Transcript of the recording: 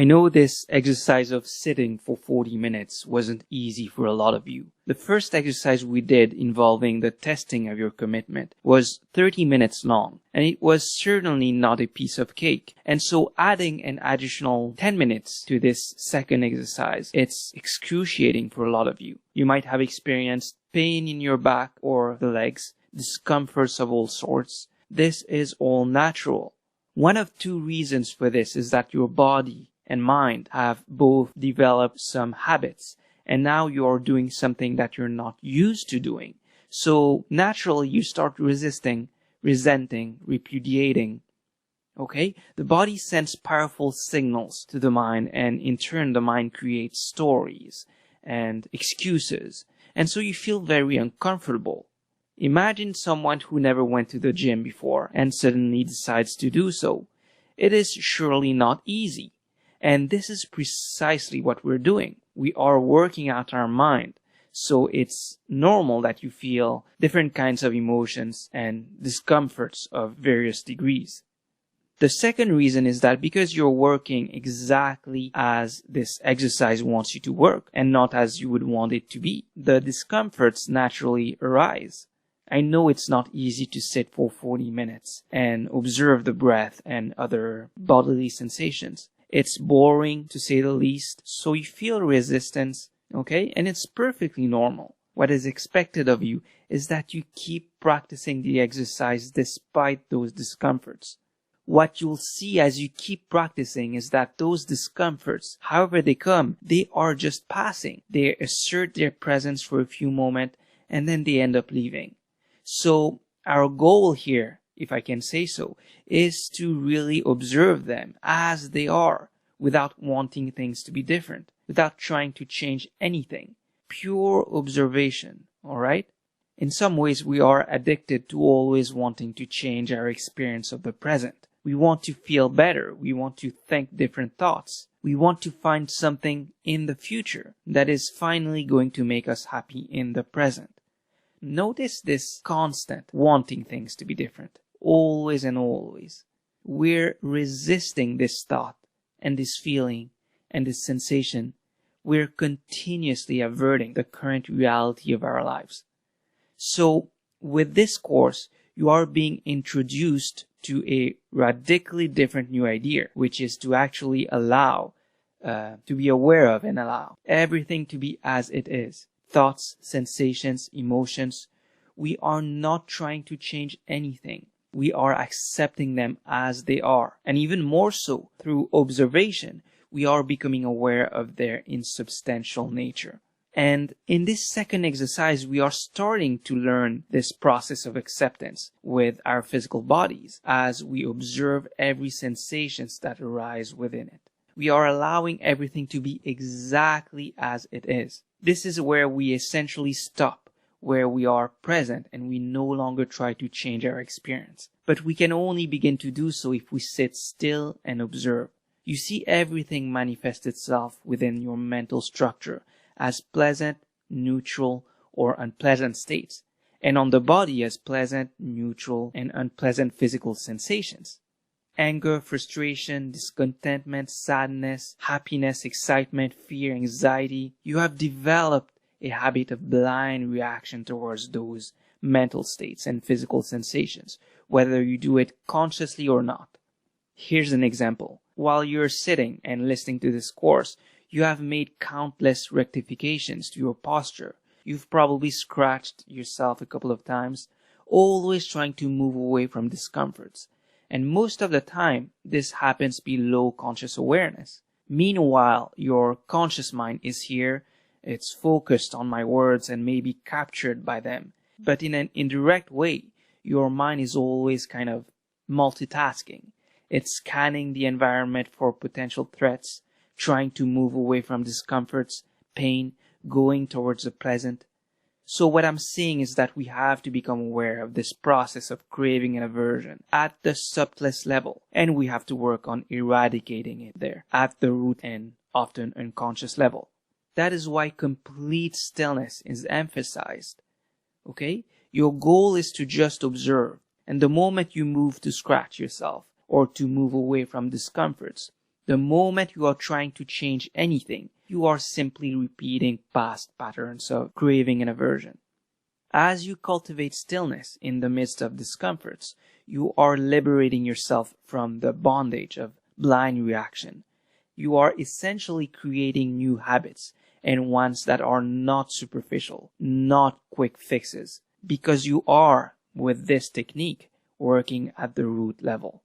I know this exercise of sitting for 40 minutes wasn't easy for a lot of you. The first exercise we did involving the testing of your commitment was 30 minutes long, and it was certainly not a piece of cake. And so adding an additional 10 minutes to this second exercise, it's excruciating for a lot of you. You might have experienced pain in your back or the legs, discomforts of all sorts. This is all natural. One of two reasons for this is that your body and mind have both developed some habits, and now you're doing something that you're not used to doing. So naturally you start resisting, resenting, repudiating. Okay? The body sends powerful signals to the mind, and in turn the mind creates stories and excuses. And so you feel very uncomfortable. Imagine someone who never went to the gym before and suddenly decides to do so. It is surely not easy. And this is precisely what we're doing. We are working out our mind. So it's normal that you feel different kinds of emotions and discomforts of various degrees. The second reason is that because you're working exactly as this exercise wants you to work and not as you would want it to be, the discomforts naturally arise. I know it's not easy to sit for 40 minutes and observe the breath and other bodily sensations. It's boring, to say the least, so you feel resistance, okay? And it's perfectly normal. What is expected of you is that you keep practicing the exercise despite those discomforts. What you'll see as you keep practicing is that those discomforts, however they come, they are just passing. They assert their presence for a few moments and then they end up leaving. So our goal here, if I can say so, is to really observe them as they are without wanting things to be different, without trying to change anything. Pure observation, alright? In some ways, we are addicted to always wanting to change our experience of the present. We want to feel better. We want to think different thoughts. We want to find something in the future that is finally going to make us happy in the present. Notice this constant wanting things to be different. Always and always. We're resisting this thought and this feeling and this sensation. We're continuously averting the current reality of our lives. So with this course, you are being introduced to a radically different new idea, which is to actually allow, to be aware of and allow everything to be as it is. Thoughts, sensations, emotions. We are not trying to change anything. We are accepting them as they are. And even more so, through observation, we are becoming aware of their insubstantial nature. And in this second exercise, we are starting to learn this process of acceptance with our physical bodies as we observe every sensations that arise within it. We are allowing everything to be exactly as it is. This is where we essentially stop, where we are present and we no longer try to change our experience. But we can only begin to do so if we sit still and observe. You see everything manifest itself within your mental structure as pleasant, neutral, or unpleasant states, and on the body as pleasant, neutral, and unpleasant physical sensations. Anger, frustration, discontentment, sadness, happiness, excitement, fear, anxiety. You have developed a habit of blind reaction towards those mental states and physical sensations, whether you do it consciously or not. Here's an example. While you're sitting and listening to this course, you have made countless rectifications to your posture. You've probably scratched yourself a couple of times, always trying to move away from discomforts. And most of the time, this happens below conscious awareness. Meanwhile, your conscious mind is here. It's focused on my words and may be captured by them. But in an indirect way, your mind is always kind of multitasking. It's scanning the environment for potential threats, trying to move away from discomforts, pain, going towards the pleasant. So what I'm saying is that we have to become aware of this process of craving and aversion at the subtlest level, and we have to work on eradicating it there at the root and often unconscious level. That is why complete stillness is emphasized. Okay? Your goal is to just observe, and the moment you move to scratch yourself or to move away from discomforts, The moment you are trying to change anything, you are simply repeating past patterns of craving and aversion. As you cultivate stillness in the midst of discomforts, you are liberating yourself from the bondage of blind reaction. You are essentially creating new habits, and ones that are not superficial, not quick fixes, because you are, with this technique, working at the root level.